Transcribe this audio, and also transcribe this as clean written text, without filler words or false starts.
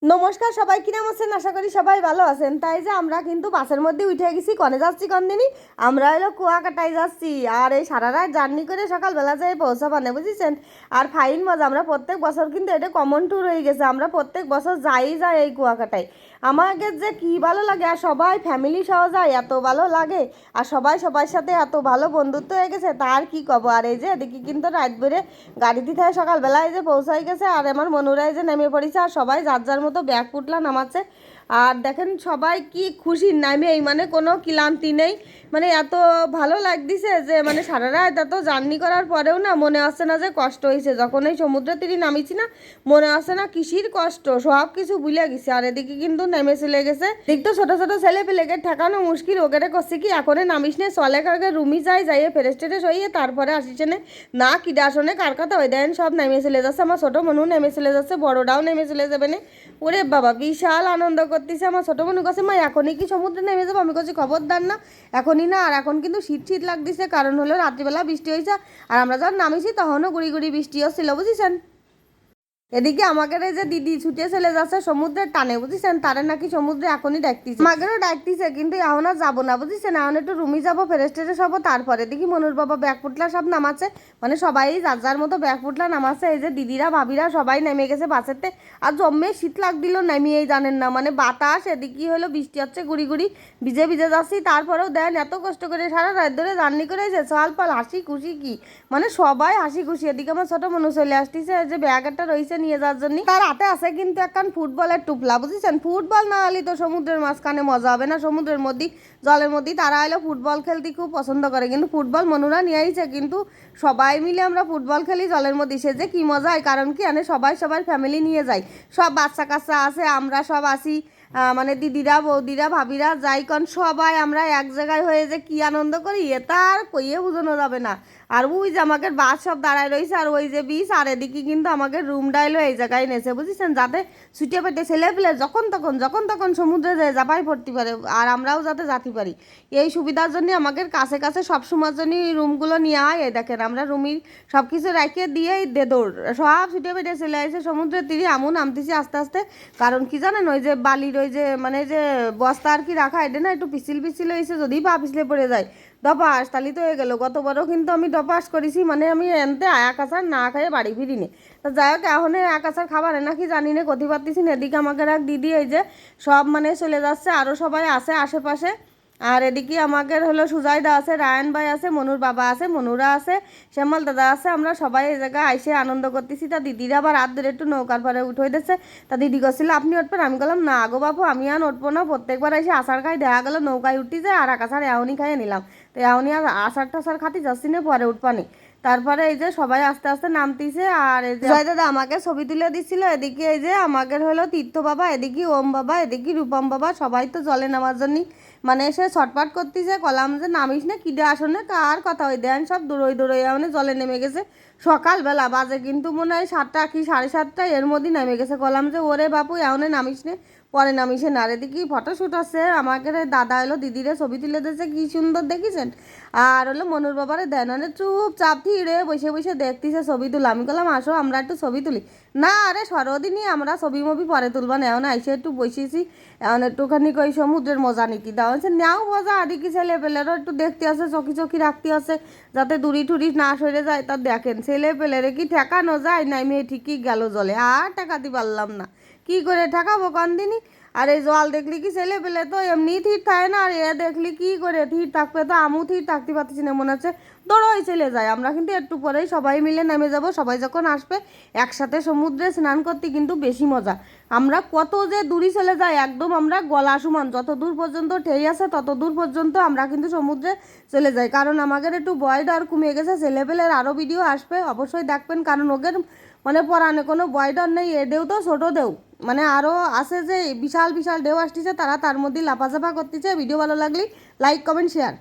নমস্কার সবাই, কিরম আছেন? আশা করি সবাই ভালো আছেন। তাই যে আমরা কিন্তু বাসের মধ্যে উঠে গেছি। কনে যাচ্ছি কনদিনই? আমরা হলো কুয়াকাটায় যাচ্ছি। আর এই সারা রাত জার্নি করে সকালবেলা যাই পৌঁছাবানে, বুঝেছেন? আর ফাইন মজা, আমরা প্রত্যেক বছর কিন্তু এটা কমন ট্যুর হয়ে গেছে। আমরা প্রত্যেক বছর যাই এই কুয়াকাটায়। আমাকে যে কি ভালো লাগে, আর সবাই ফ্যামিলি সহ যায়, এত ভালো লাগে। আর সবাই সবার সাথে এত ভালো বন্ধুত্ব হয়ে গেছে, তার কি কব। আর এই যে এদিকে কিন্তু রাত বেড়ে গাড়িতে থেকে সকালবেলা এই যে পৌঁছাই গেছে। আর আমার মনুরাই যে নেমে পড়েছে, আর সবাই যার যার মতো ব্যাগ পুটলা নামাচ্ছে। আর দেখেন সবাই কি খুশি নামেই, মানে কোনো ক্লান্তি নেই। মানে এত ভালো লাগতেছে যে মানে সারা রাত এত জার্নি করার পরেও না মনে আসছে না যে কষ্ট হয়েছে। যখন এই সমুদ্রের তীরে নামিছি না, মনে আসছে না কিসির কষ্ট, সব কিছু ভুলে গেছে। আর এদিকে কিন্তু নেমে চলে গেছে। ঠিক তো ছোট ছোট ছেলে পেলেকে ঠেকানো মুশকিল। ওকে করছে কি এখনে নামিস নে, চলে কাকে রুমি যাইয়ে ফ্রেশ ট্রেশ হইয়ে তারপরে আসিস নে। না কিডা আসনে কার কথা ওই দেন সব নেমে চলে যাচ্ছে। আমার ছোট মনু নেমে চলে যাচ্ছে, বড়টাও নেমে চলে যাবে না। ওরে বাবা বিশাল আনন্দ করতেছে। আমার ছোট মনু কাছে মা এখনই কি সমুদ্রে নেমে যাবো? আমি কাছে খবরদার না, এখনই না। আর এখন কিন্তু শীত শীত লাগতেছে, কারণ হলো রাত্রিবেলা বৃষ্টি হয়েছে। আর আমরা যখন নামিছি তখনও গুড়ি গুড়ি বৃষ্টি হচ্ছিল, বুঝেছেন? এদিকে আমাদের এই যে দিদি ছুটে চলে যাচ্ছে সমুদ্রের টানে, বুঝছেন? তারা নাকি সমুদ্রে এখনই ডাকতেছে, আমাদেরও ডাকতেছে, কিন্তু এখন আর যাবো না, বুঝছেন? এখন একটু রুমি যাবো, ফ্রেশ ট্রেশ হবো, তারপরে দেখি মনুর বাবা ব্যাগ পুটলা সব নামাচ্ছে। মানে সবাই যার যার মতো ব্যাগ পুটলা নামাচ্ছে। এই যে দিদিরা ভাবিরা সবাই নেমে গেছে বাসেতে। আর জম্মে শীত লাগদিল, নেমিয়েই জানেন না, মানে বাতাস, এদিকে হলো বৃষ্টি হচ্ছে, গুড়ি গুড়ি ভিজে ভিজে যাচ্ছি। তারপরেও দেন এত কষ্ট করে সারা রাত ধরে জার্নি করেছে, চাল পাল হাসি খুশি কি, মানে সবাই হাসি খুশি। এদিকে আমার ছোট মনু চলে আসতেছে, যে ব্যাগ একটা রয়েছে নিয়ে যাওয়ার জন্য। তার হাতে আছে কিন্তু একখান ফুটবলের টুপলা, বুঝেছেন? ফুটবল না হলে তো সমুদ্রের মাঝখানে মজা হবে না। সমুদ্রের মধ্যে জলের মধ্যে তারা হলো ফুটবল খেলতে খুব পছন্দ করে, কিন্তু ফুটবল মনুরা নিয়ে আইছে। কিন্তু সবাই মিলে আমরা ফুটবল খেলি জলের মধ্যে, সে যে কি মজা হয়। কারণ কি মানে সবাই সবার ফ্যামিলি নিয়ে যায়, সব বাচ্চা কাচ্চা আছে, আমরা সব আসি। মানে দিদিরা বৌদিরা ভাবিরা যাই কন সবাই আমরা এক জায়গায় হয়ে যে কি আনন্দ করি, এটা আর কইয়ে বোঝানো যাবে না। আর ওই যে আমাদের বাস সব দাঁড়ায় রয়েছে, আর ওই যে বিচ, আর এদিকে কিন্তু আমাদের রুম ডাইলও এই জায়গায় নেছে, বুঝেছেন? যাতে ছুটিয়ে পেটে ছেলে পেলে যখন তখন সমুদ্রে যায় জাপাই পড়তে পারে, আর আমরাও যাতে যেতে পারি। এই সুবিধার জন্য আমাদের কাছে কাছে সবসময়ের জন্য রুমগুলো নিয়ে হয়। এই দেখেন আমরা রুমি সব কিছু রাখিয়ে দিয়ে দে দৌড় সব ছুটে পেটে চলে আসে সমুদ্রের তীরে। আমু নামতেছি আস্তে আস্তে, কারণ কি জানেন, ওই যে বালির ওই যে মানে যে বস্তা আর কি রাখা, এটা না একটু পিছিল পিছিল হয়েছে, যদি পা পিছলে পড়ে যায় ডপাস তালি তো হয়ে গেল। গতবারও কিন্তু আমি ডপাস করেছি, মানে আমি এনতে আয়া কাছার না খাইয়ে বাড়ি ফিরিনি। তা যাই হোক, এখন আয়া কাছার খাবার নাকি জানি না, কথি পারতেছি না। এদিকে আমাকে এক দিদি এই যে সব মানে চলে যাচ্ছে, আরও সবাই আছে আশেপাশে। আর এদিকে আমাদের হলো সুজাইদা আছে, রায়ন ভাই আছে, মনুর বাবা আছে, মনুরা আছে, শ্যামল দাদা আছে। আমরা সবাই এই জায়গায় আইসে আনন্দ করতেছি। তা দিদিরা আবার রাত ধরে একটু নৌকার পরে উঠে দিচ্ছে। তা দিদি করছিল আপনি উঠবেন, আমি বললাম না গো বাপু, আমি আর উঠবো না। প্রত্যেকবার এসে আষাঢ় খাই দেখা গেলো নৌকায় উঠতে যায়, আর আকাশার এখনই খাইয়ে নিলাম। তো এখনই আর আষাঢ় টাষাঢ় খাতি যাচ্ছি না, পরে উঠবানি। তারপরে এই যে সবাই আস্তে আস্তে নামতিছে। আর এই যে জয় দাদা আমাকে ছবি তুলে দিচ্ছিল। এদিকে এই যে আমাদের হলো তীর্থ বাবা, এদিকে ওম বাবা, এদিকে রূপম বাবা, সবাই তো জলে নামার জন্য মানে সে ছটপাট করতেছে। কলাম যে নামিস না কিডে আসনে কার কথা, ওই দেন সব দূরই মানে জলে নেমে গেছে। সকালবেলা বাজে কিন্তু মনে হয় 7টা কি 7:30, এর মধ্যে নেমে গেছে। কলাম যে ওরে বাপু এমন নামিস নে, পরে নামিসে না। আর এদিকে ফটোশ্যুট আছে, আমাকে দাদা এলো দিদিরে ছবি তুলে দিয়েছে, কি সুন্দর দেখিছেন? আর হলো মনুর বাবারে দেন মানে চুপচাপ থিরে বসে বসে দেখতেছে ছবি তুলে। আমি বললাম আসো আমরা একটু ছবি তুলি। না আরে সরদিনই আমরা ছবি মবি পরে তুলবা না, এখন আইসে একটু বসেছি, এখন একটুখানি কই সমুদ্রের মজা নিতি দাও হচ্ছে নেও মজা। আদিকে ছেলে পেলেরও একটু দেখতে আছে, চকি চকি রাখতে আছে, যাতে দূরি টুরি না সরে যায়। তা দেখেন ছেলে পেলেরে কি ঠেকানো যায়? নাই মেয়ে ঠিকই গেল জলে, আর ঠেকাতে পারলাম না, কি করে ঠেকাবো কোন দিনই। আর এই জল দেখলি কি ছেলে পেলে তো এমনি থির থাকে না, আর এ দেখলি কি করে থির থাকবে? তো আমু থির থাকতে পারতেছি না, মনে হচ্ছে দৌড়ই চলে যায়। আমরা কিন্তু একটু পরেই সবাই মিলে নেমে যাব। সবাই যখন আসবে একসাথে সমুদ্রে স্নান করতে কিন্তু বেশি মজা। আমরা কত যে দূরে চলে যাই, একদম আমরা গলা সমান, যত দূর পর্যন্ত ঠেই আছে তত দূর পর্যন্ত আমরা কিন্তু সমুদ্রে চলে যাই। কারণ আমাদের একটু ভয় ডর কমে গেছে। ছেলেপেলের আরও ভিডিও আসবে, অবশ্যই দেখবেন, কারণ ওদের মানে পরানে কোনো ভয় ডর নেই। এ দেও তো ছোটো দেও, মানে আরও আছে যে বিশাল বিশাল ঢেউ আসতেছে, তারা তার মধ্যে লাফাঝাফা করতেছে। ভিডিও ভালো লাগলে লাইক কমেন্ট শেয়ার।